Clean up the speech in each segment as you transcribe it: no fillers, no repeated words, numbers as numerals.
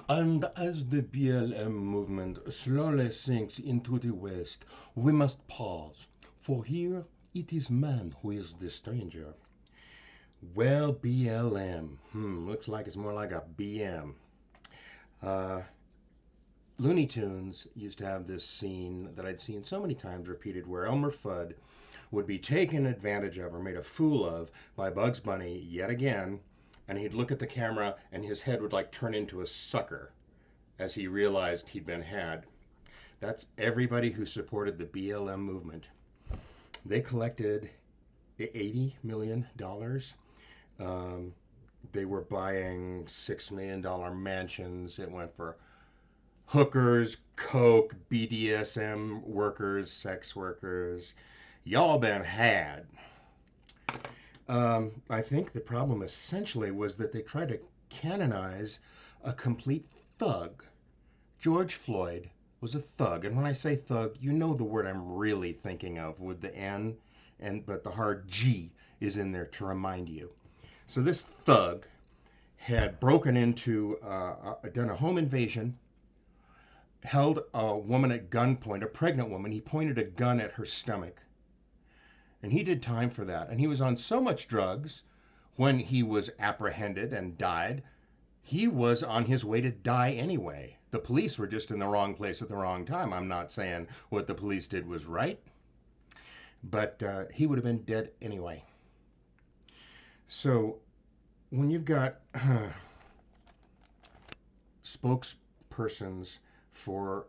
And as the BLM movement slowly sinks into the West, we must pause, for here it is man who is the stranger. Well, BLM, looks like it's more like a BM. Uh, Looney Tunes used to have this scene that I'd seen so many times repeated where Elmer Fudd would be taken advantage of or made a fool of by Bugs Bunny yet again, and he'd look at the camera and his head would like turn into a sucker as he realized he'd been had. That's everybody who supported the BLM movement. They collected $80 million. Um, they were buying $6 million mansions. It went for hookers, coke, BDSM workers, sex workers. Y'all been had. I think the problem essentially was that they tried to canonize a complete thug. George Floyd was a thug, and when I say thug, you know the word I'm really thinking of with the N, but the hard G is in there to remind you. So this thug had broken into, done a home invasion, held a woman at gunpoint, a pregnant woman. He pointed a gun at her stomach, and he did time for that. And he was on so much drugs when he was apprehended and died, he was on his way to die anyway. The police were just in the wrong place at the wrong time. I'm not saying what the police did was right, but he would have been dead anyway. So when you've got spokespersons for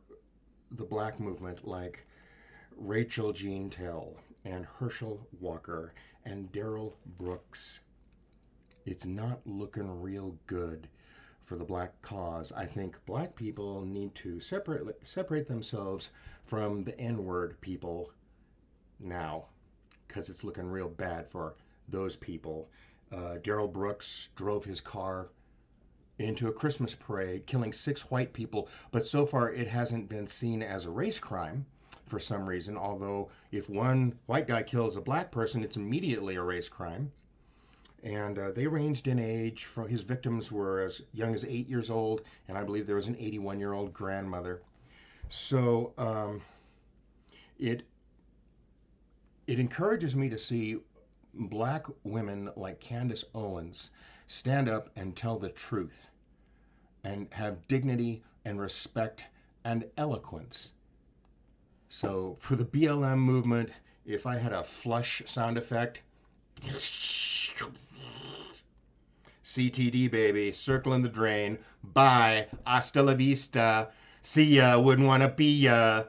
the black movement like Rachel Jean Tell and Herschel Walker and Darrell Brooks, it's not looking real good for the black cause. I think black people need to separate themselves from the N-word people now, because it's looking real bad for those people. Darrell Brooks drove his car into a Christmas parade, killing 6 white people, but so far it hasn't been seen as a race crime for some reason, although if one white guy kills a black person, it's immediately a race crime. And they ranged in age. From his victims were as young as 8 years old, and I believe there was an 81-year-old grandmother. So it it encourages me to see black women like Candace Owens stand up and tell the truth and have dignity and respect and eloquence. So for the BLM movement, if I had a flush sound effect, CTD, baby, circling the drain. Bye. Hasta la vista. See ya. Wouldn't want to be ya.